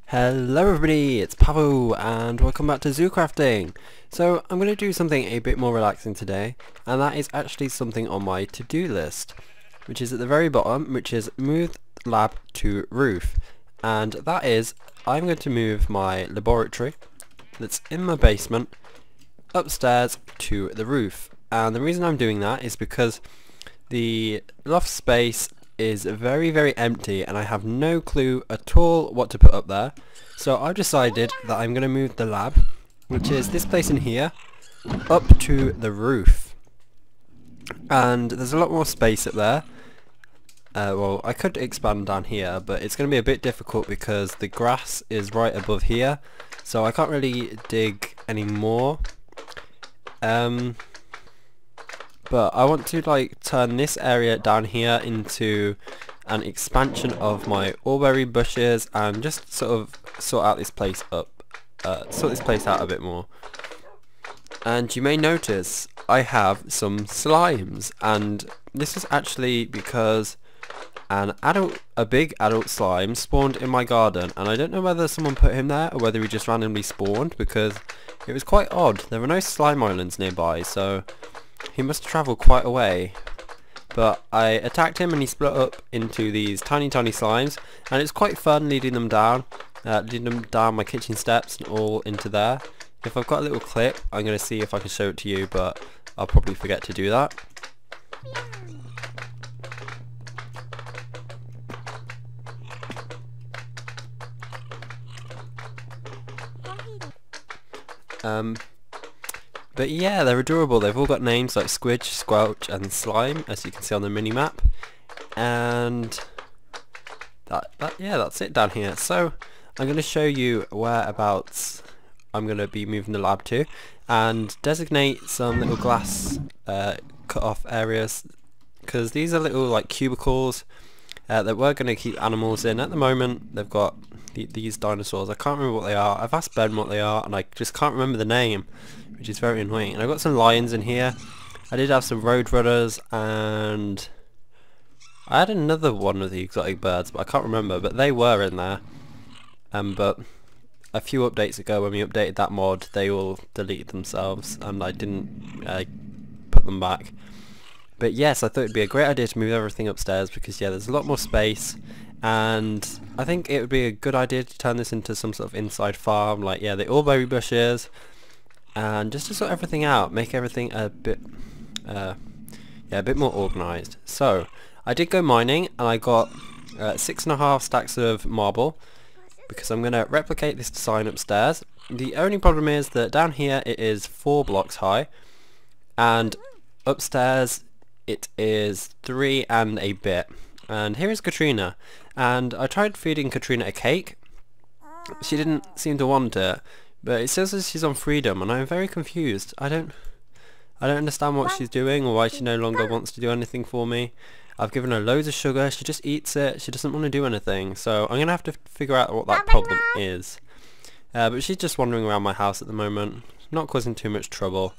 Hello everybody, it's Pavo and welcome back to ZooCrafting. So I'm going to do something a bit more relaxing today, and that is actually something on my to-do list, which is at the very bottom, which is move lab to roof. And that is, I'm going to move my laboratory that's in my basement upstairs to the roof. And the reason I'm doing that is because the loft space is very empty and I have no clue at all what to put up there. So I've decided that I'm going to move the lab, which is this place in here, up to the roof. And there's a lot more space up there. Well, I could expand down here, but it's going to be a bit difficult because the grass is right above here, so I can't really dig any more. But I want to like turn this area down here into an expansion of my mulberry bushes and just sort out this place out a bit more. And you may notice I have some slimes, and this is actually because a big adult slime spawned in my garden, and I don't know whether someone put him there or whether he just randomly spawned, because it was quite odd. There were no slime islands nearby, so he must travel quite a way. But I attacked him and he split up into these tiny slimes, and it's quite fun leading them down my kitchen steps and all into there. If I've got a little clip, I'm going to see if I can show it to you, but I'll probably forget to do that. But yeah, they're adorable. They've all got names like Squidge, Squelch and Slime, as you can see on the mini-map. And that's it down here. So I'm going to show you whereabouts I'm going to be moving the lab to, and designate some little glass cut off areas, because these are little like cubicles that we're going to keep animals in. At the moment they've got these dinosaurs. I can't remember what they are. I've asked Ben what they are and I just can't remember the name, which is very annoying. And I've got some lions in here. I did have some roadrunners, and I had another one of the exotic birds, but I can't remember, but they were in there. But a few updates ago, when we updated that mod, they all deleted themselves and I didn't put them back. But yes, I thought it'd be a great idea to move everything upstairs because yeah, there's a lot more space, and I think it would be a good idea to turn this into some sort of inside farm, like yeah, the mulberry bushes, and just to sort everything out, make everything a bit a bit more organised. So I did go mining and I got 6.5 stacks of marble, because I'm going to replicate this design upstairs. The only problem is that down here it is 4 blocks high, and upstairs it is 3 and a bit. And here is Katrina, and I tried feeding Katrina a cake. She didn't seem to want it, but it says that she's on freedom, and I'm very confused. I don't understand what she's doing, or why she no longer wants to do anything for me. I've given her loads of sugar, she just eats it, she doesn't want to do anything, so I'm going to have to figure out what that problem is. But she's just wandering around my house at the moment, not causing too much trouble.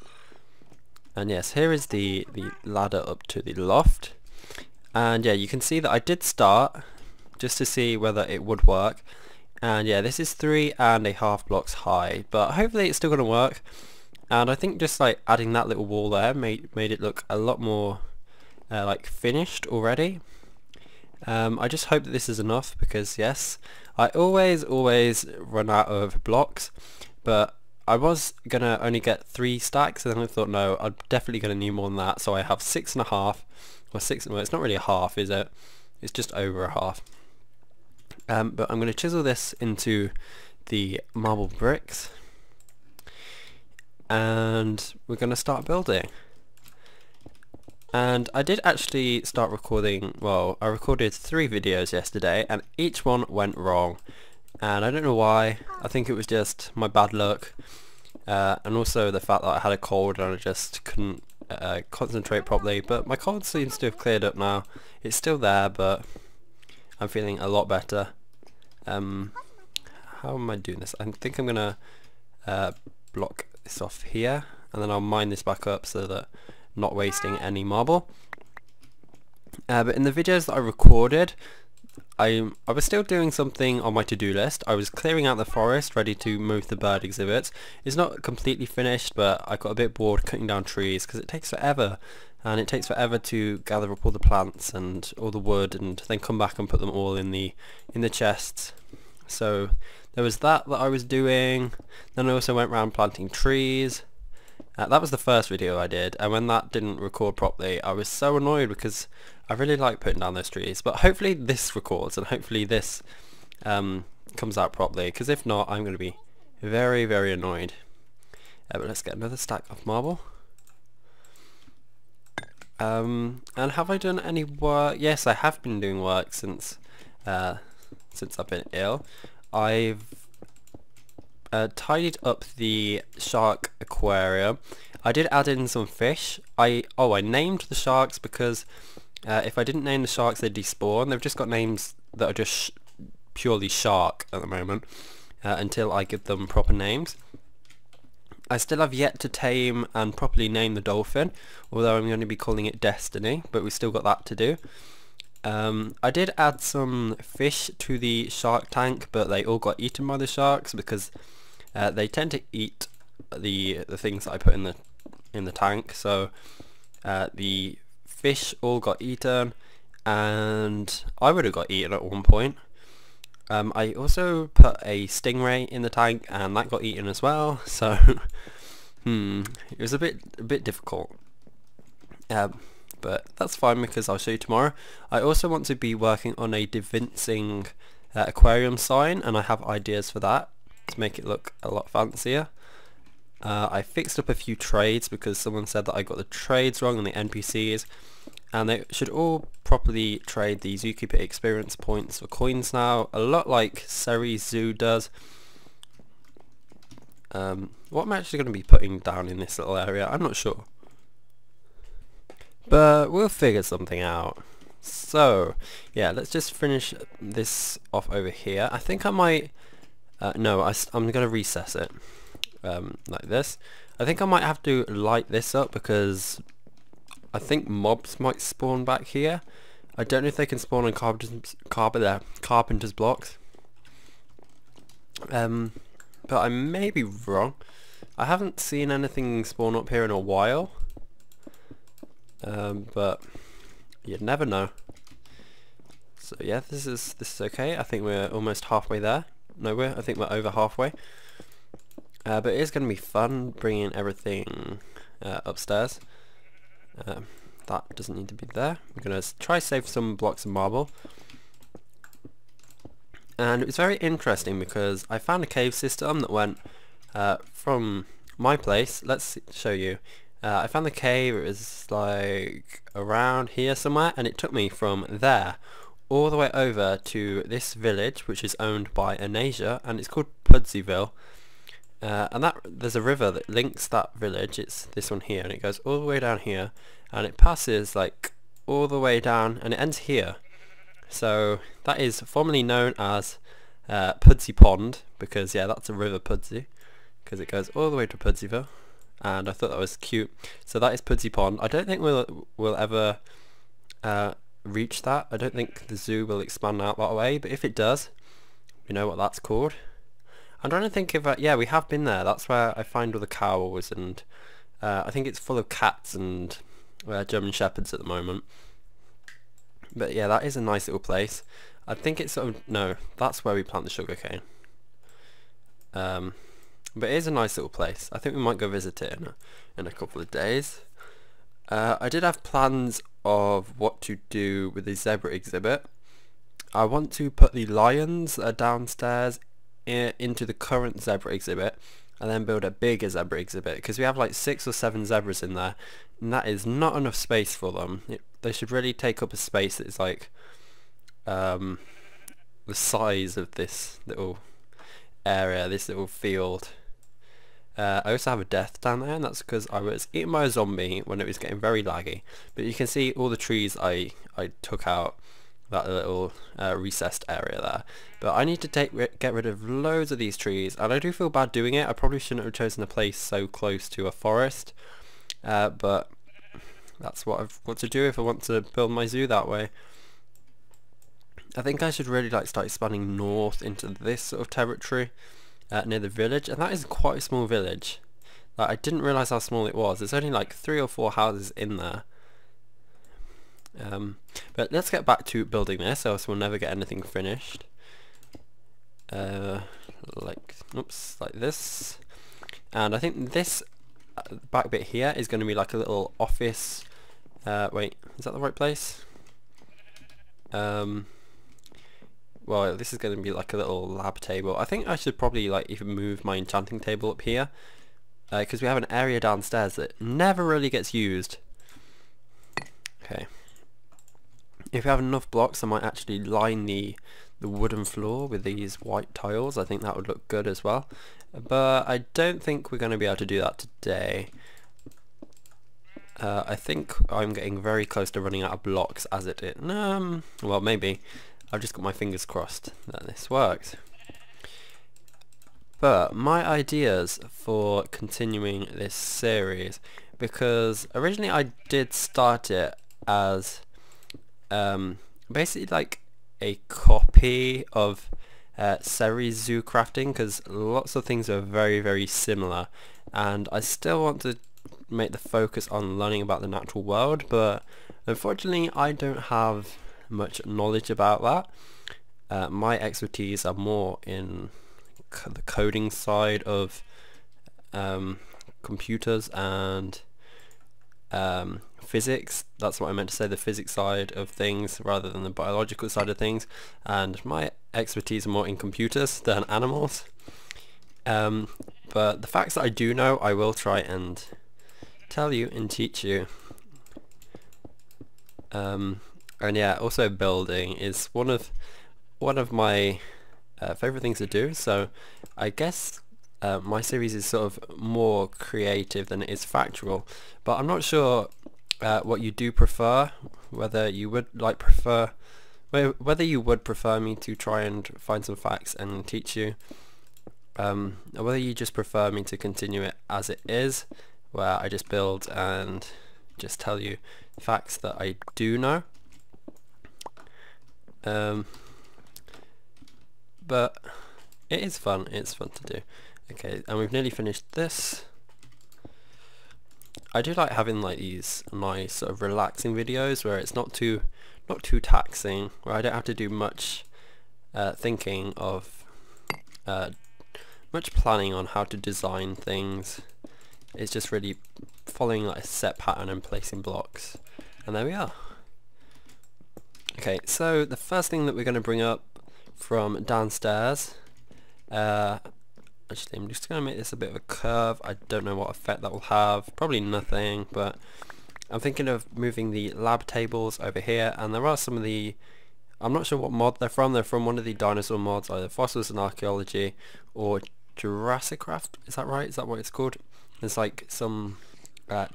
And yes, here is the ladder up to the loft. And yeah, you can see that I did start, just to see whether it would work. And yeah, this is 3.5 blocks high, but hopefully it's still going to work. And I think just like adding that little wall there made it look a lot more like finished already. I just hope that this is enough, because yes, I always run out of blocks, but I was gonna only get 3 stacks, and then I thought no, I'm definitely gonna need more than that, so I have 6.5, or 6, well it's not really a half, is it? It's just over a half. But I'm gonna chisel this into the marble bricks, and we're gonna start building. And I did actually start recording, well, I recorded 3 videos yesterday and each one went wrong, and I don't know why. I think it was just my bad luck, and also the fact that I had a cold and I just couldn't concentrate properly, but my cold seems to have cleared up now. It's still there, but I'm feeling a lot better. How am I doing this? I think I'm gonna block this off here, and then I'll mine this back up so that not wasting any marble. But in the videos that I recorded, I was still doing something on my to-do list. I was clearing out the forest, ready to move the bird exhibits. It's not completely finished, but I got a bit bored cutting down trees because it takes forever, and it takes forever to gather up all the plants and all the wood, and then come back and put them all in the chests. So there was that I was doing. Then I also went around planting trees. That was the first video I did, and when that didn't record properly, I was so annoyed because I really like putting down those trees. But hopefully this records, and hopefully this comes out properly, because if not, I'm going to be very, very annoyed. But let's get another stack of marble. And have I done any work? Yes, I have been doing work since I've been ill. I've tidied up the shark aquarium. I did add in some fish. I named the sharks because if I didn't name the sharks, they'd despawn. They've just got names that are just purely shark at the moment until I give them proper names. I still have yet to tame and properly name the dolphin, although I'm going to be calling it Destiny, but we've still got that to do. I did add some fish to the shark tank, but they all got eaten by the sharks because they tend to eat the things that I put in the tank. So the fish all got eaten, and I would have got eaten at one point. I also put a stingray in the tank, and that got eaten as well. So it was a bit difficult. But that's fine because I'll show you tomorrow. I also want to be working on a DaVincing aquarium sign, and I have ideas for that to make it look a lot fancier. I fixed up a few trades because someone said that I got the trades wrong on the NPCs, and they should all properly trade the Zookeeper experience points for coins now, a lot like Seri Zoo does. What am I actually going to be putting down in this little area? I'm not sure. But we'll figure something out. So, yeah, let's just finish this off over here. I think I might... no, I'm going to recess it. Like this. I think I might have to light this up because I think mobs might spawn back here. I don't know if they can spawn on Carpenter's blocks. But I may be wrong. I haven't seen anything spawn up here in a while. But you'd never know. So yeah, this is okay. I think we're almost halfway there. No, I think we're over halfway. But it is going to be fun bringing everything upstairs. That doesn't need to be there. I'm going to try save some blocks of marble. And it was very interesting because I found a cave system that went from my place. Let's show you. I found the cave. It was like around here somewhere, and it took me from there all the way over to this village, which is owned by Anasia, and it's called Pudsyville. And there's a river that links that village. It's this one here, and it goes all the way down here, and it passes like all the way down, and it ends here. So that is formerly known as Pudsey Pond, because yeah, that's a river Pudsey, because it goes all the way to Pudsyville. And I thought that was cute. So that is Pudsey Pond. I don't think we'll ever reach that. I don't think the zoo will expand out that way, but if it does, you know what that's called. I'm trying to think if yeah, we have been there. That's where I find all the cows, and I think it's full of cats and German shepherds at the moment. But yeah, that is a nice little place. I think it's sort of, no, that's where we plant the sugarcane. But it is a nice little place. I think we might go visit it in a couple of days. I did have plans of what to do with the zebra exhibit. I want to put the lions downstairs into the current zebra exhibit, and then build a bigger zebra exhibit, because we have like 6 or 7 zebras in there, and that is not enough space for them. They should really take up a space that is like the size of this little area, this little field. I also have a death down there, and that's because I was eaten by a zombie when it was getting very laggy. But you can see all the trees I took out, that little recessed area there. But I need to get rid of loads of these trees, and I do feel bad doing it. I probably shouldn't have chosen a place so close to a forest, but that's what I've got to do if I want to build my zoo that way. I think I should really like start expanding north into this sort of territory near the village, and that is quite a small village. Like, I didn't realise how small it was. There's only like 3 or 4 houses in there. But let's get back to building this, else we'll never get anything finished. Like this. And I think this back bit here is going to be like a little office. Wait, is that the right place? Well, this is going to be like a little lab table. I think I should probably like even move my enchanting table up here, because we have an area downstairs that never really gets used. Okay. If we have enough blocks, I might actually line the wooden floor with these white tiles. I think that would look good as well. But I don't think we're going to be able to do that today. I think I'm getting very close to running out of blocks as it is. Well, maybe. I've just got my fingers crossed that this works. But my ideas for continuing this series, because originally I did start it as basically like a copy of series ZooCrafting, because lots of things are very, very similar, and I still want to make the focus on learning about the natural world, but unfortunately I don't have much knowledge about that. My expertise are more in the coding side of computers and physics. That's what I meant to say, the physics side of things rather than the biological side of things, and my expertise are more in computers than animals. But the facts that I do know I will try and tell you and teach you. And yeah, also building is one of my favorite things to do, so I guess my series is sort of more creative than it is factual, but I'm not sure what you do prefer, whether you would prefer me to try and find some facts and teach you, or whether you just prefer me to continue it as it is, where I just build and just tell you facts that I do know. But it is fun, it's fun to do. Okay, and we've nearly finished this. I do like having like these nice sort of relaxing videos where it's not too taxing, where I don't have to do much thinking of much planning on how to design things. It's just really following like a set pattern and placing blocks, and there we are. Okay, so the first thing that we're going to bring up from downstairs, actually I'm just going to make this a bit of a curve. I don't know what effect that will have, probably nothing, but I'm thinking of moving the lab tables over here, and there are some of the, I'm not sure what mod they're from one of the dinosaur mods, either Fossils and Archeology or DrZharks, is that right? Is that what it's called? There's like some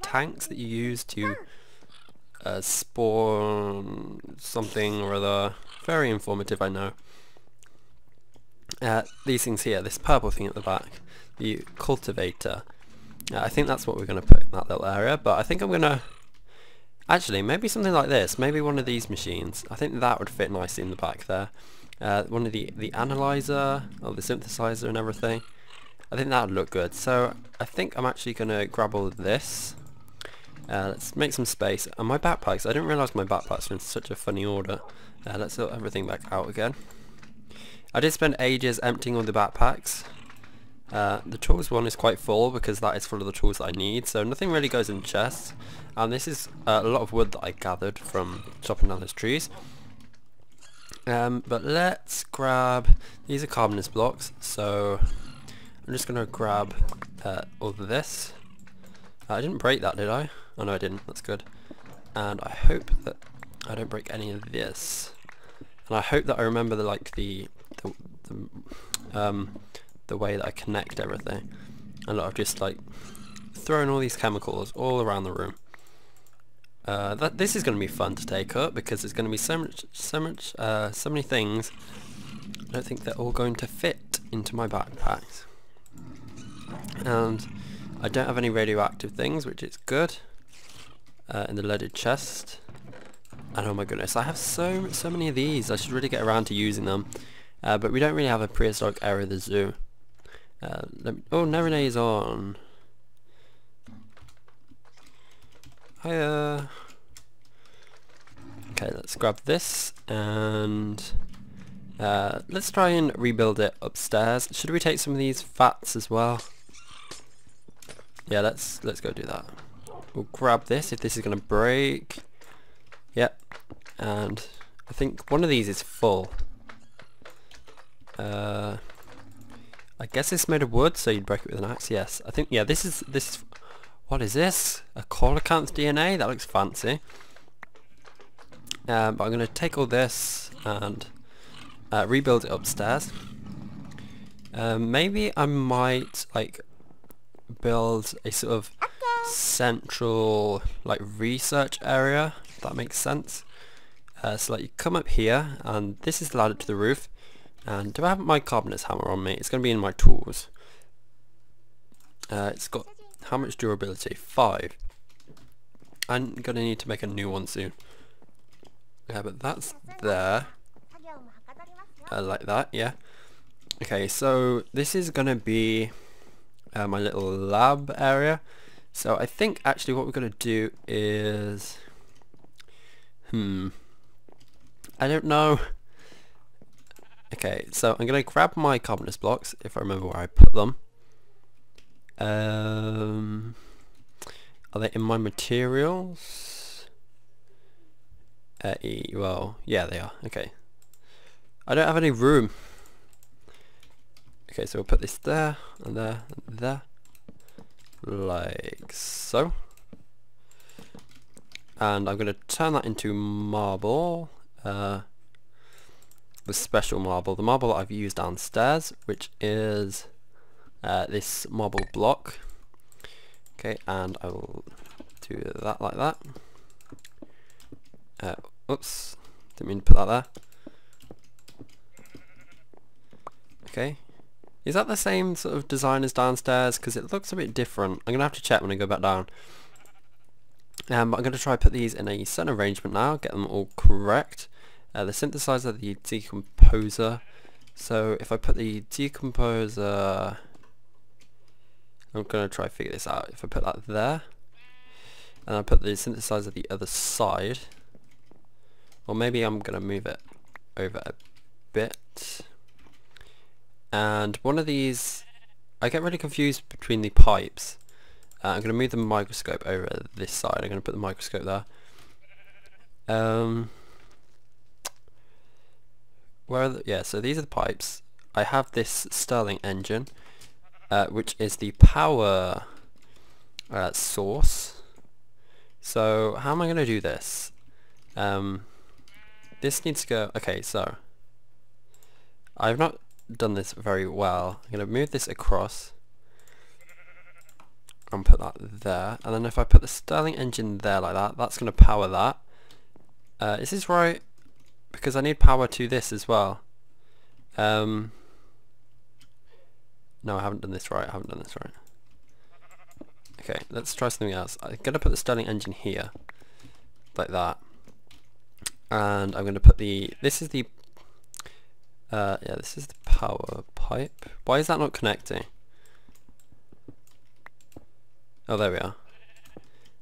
tanks that you use to spawn something or other. Very informative, I know. These things here, this purple thing at the back, the cultivator, I think that's what we're going to put in that little area, but I think I'm going to actually maybe something like this, maybe one of these machines. I think that would fit nicely in the back there. One of the analyzer or the synthesizer and everything. I think that would look good. So I think I'm actually going to grab all of this. Let's make some space. And my backpacks, I didn't realise my backpacks were in such a funny order. Let's sort everything back out again. I did spend ages emptying all the backpacks. The tools one is quite full because that is full of the tools that I need, so nothing really goes in chests. And this is a lot of wood that I gathered from chopping down those trees. But let's grab, these are carbonous blocks, so I'm just going to grab all of this. I didn't break that, did I? Oh no, I didn't. That's good. And I hope that I don't break any of this. And I hope that I remember the way that I connect everything. And I've just like thrown all these chemicals all around the room. This is going to be fun to take up because there's going to be so many things. I don't think they're all going to fit into my backpacks. And I don't have any radioactive things, which is good. In the leaded chest. And oh my goodness, I have so many of these. I should really get around to using them. But we don't really have a prehistoric area of the zoo. Oh, Nerine is on. Hiya. Okay, let's grab this and let's try and rebuild it upstairs. Should we take some of these vats as well? Yeah, let's go do that. We'll grab this if this is gonna break. Yep. And I think one of these is full. I guess it's made of wood, so you'd break it with an axe. Yes, I think. Yeah, this is. What is this? A coelacanth DNA? That looks fancy. But I'm going to take all this and rebuild it upstairs. Maybe I might like build a sort of central like research area, if that makes sense. So like you come up here, and this is the ladder to the roof. And do I have my carpenter's hammer on me? It's going to be in my tools. It's got how much durability? 5. I'm going to need to make a new one soon. Yeah, but that's there. Like that, yeah. Okay, so this is going to be my little lab area. So I think actually what we're going to do is... I don't know. Okay, so I'm going to grab my carpenter's blocks, if I remember where I put them. Are they in my materials? Well, yeah, they are. Okay. I don't have any room. Okay, so we'll put this there, and there, and there. Like so. And I'm going to turn that into marble. The special marble, the marble that I've used downstairs, which is this marble block. Okay, and I will do that like that. Oops, didn't mean to put that there. Okay, is that the same sort of design as downstairs? Because it looks a bit different. I'm gonna have to check when I go back down. But I'm gonna try put these in a certain arrangement now, get them all correct. The synthesizer, the decomposer. So if I put the decomposer, I'm going to try to figure this out. If I put that there, and I put the synthesizer the other side, or maybe I'm going to move it over a bit. And one of these, I get really confused between the pipes. I'm going to move the microscope over this side. I'm going to put the microscope there. Where are yeah, so these are the pipes. I have this Stirling engine, which is the power source. So how am I going to do this? This needs to go... Okay, so I've not done this very well. I'm going to move this across and put that there. And then if I put the Stirling engine there like that, that's going to power that. Is this right? Because I need power to this as well. No, I haven't done this right. Okay, let's try something else. I'm going to put the Stirling engine here. Like that. And I'm going to put the... This is the... yeah, this is the power pipe. Why is that not connecting? Oh, there we are.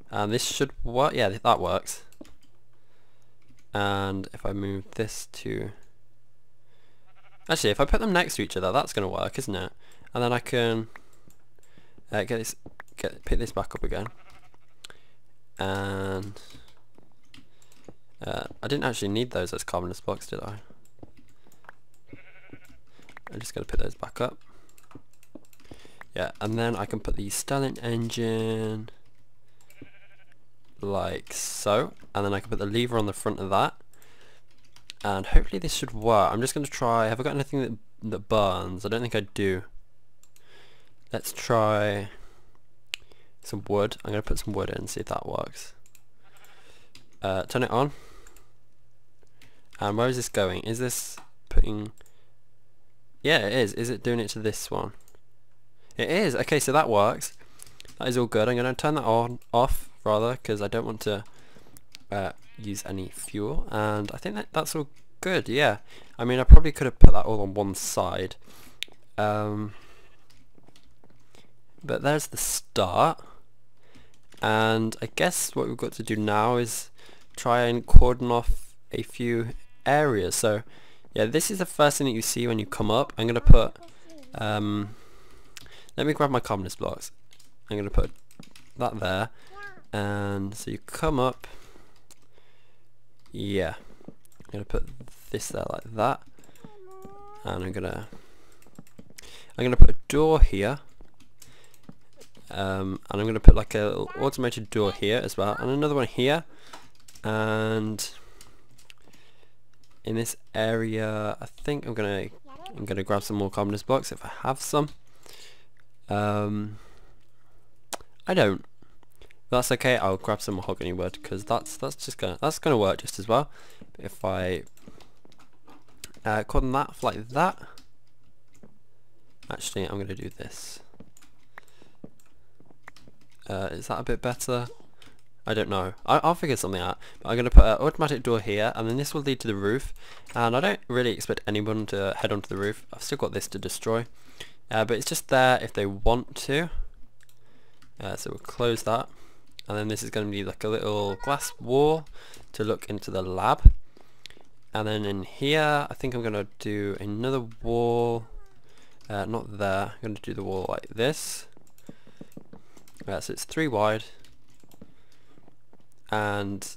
And this should work. Yeah, that works. And if I move this to... Actually, if I put them next to each other, that's going to work, isn't it? And then I can pick this back up again. And I didn't actually need those as carpenter's blocks, did I? I'm just going to put those back up. Yeah, and then I can put the Stirling engine like so, and then I can put the lever on the front of that, and hopefully this should work. I'm just going to try. Have I got anything that burns? I don't think I do. Let's try some wood. I'm going to put some wood in and see if that works. Turn it on. And where is this going? Is this putting... Yeah, it is. Is it doing it to this one? It is. Okay, so that works. That is all good. I'm going to turn that on, off rather, because I don't want to use any fuel, and I think that's all good. Yeah, I mean I probably could have put that all on one side, but there's the start, and I guess what we've got to do now is try and cordon off a few areas. So yeah, this is the first thing that you see when you come up. I'm gonna put let me grab my commonest blocks. I'm gonna put that there, and so you come up. Yeah, I'm gonna put this there like that, and I'm gonna put a door here, and I'm gonna put like a little automated door here as well, and another one here, and in this area I think I'm gonna grab some more commonest blocks if I have some. I don't. That's okay. I'll grab some mahogany wood because that's gonna work just as well. If I cordon that like that. Actually, I'm gonna do this. Is that a bit better? I don't know. I'll figure something out. But I'm gonna put an automatic door here, and then this will lead to the roof. And I don't really expect anyone to head onto the roof. I've still got this to destroy, but it's just there if they want to. So we'll close that. And then this is going to be like a little glass wall to look into the lab. And then in here, I think I'm going to do another wall. Not there. I'm going to do the wall like this. So it's 3 wide. And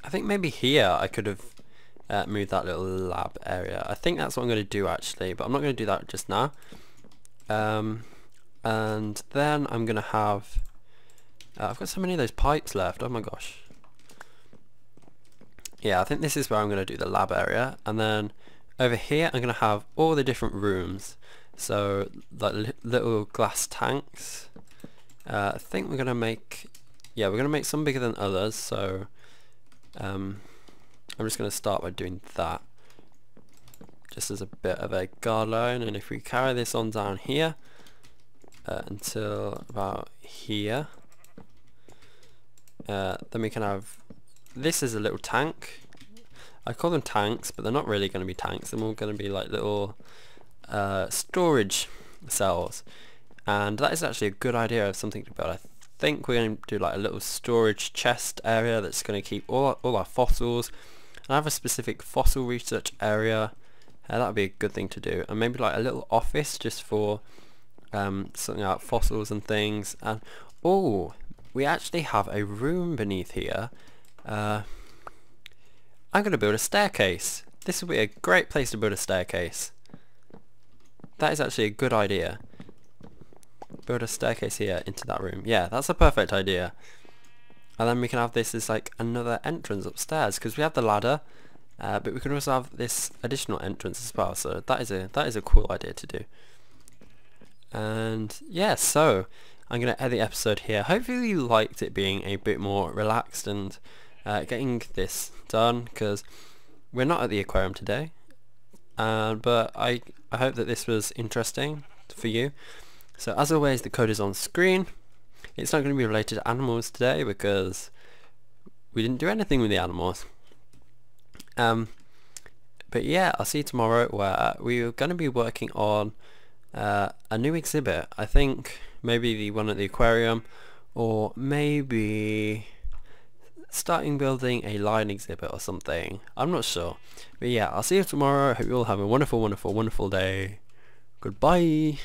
I think maybe here I could have moved that little lab area. I think that's what I'm going to do actually, but I'm not going to do that just now. And then I'm going to have... I've got so many of those pipes left, oh my gosh. Yeah, I think this is where I'm going to do the lab area, and then over here I'm going to have all the different rooms. So like little glass tanks. I think we're going to make, yeah, we're going to make some bigger than others, so I'm just going to start by doing that. Just as a bit of a guard line, and if we carry this on down here until about here, then we can have, this is a little tank. I call them tanks, but they're not really going to be tanks. They're more going to be like little storage cells, and that is actually a good idea of something to build. I think we're going to do like a little storage chest area that's going to keep all our fossils, and I have a specific fossil research area. That would be a good thing to do, and maybe like a little office just for sorting out fossils and things. And oh, we actually have a room beneath here. I'm going to build a staircase. This will be a great place to build a staircase. That is actually a good idea. Build a staircase here into that room. Yeah, that's a perfect idea. And then we can have this as like another entrance upstairs, because we have the ladder, but we can also have this additional entrance as well. So that is a cool idea to do. And yeah, so I'm going to end the episode here. Hopefully you liked it being a bit more relaxed and getting this done, because we're not at the aquarium today. But I hope that this was interesting for you. So as always, the code is on screen. It's not going to be related to animals today because we didn't do anything with the animals. But yeah, I'll see you tomorrow, where we're going to be working on a new exhibit. I think maybe the one at the aquarium, or maybe starting building a lion exhibit or something. I'm not sure. But yeah, I'll see you tomorrow. I hope you all have a wonderful, wonderful, wonderful day. Goodbye.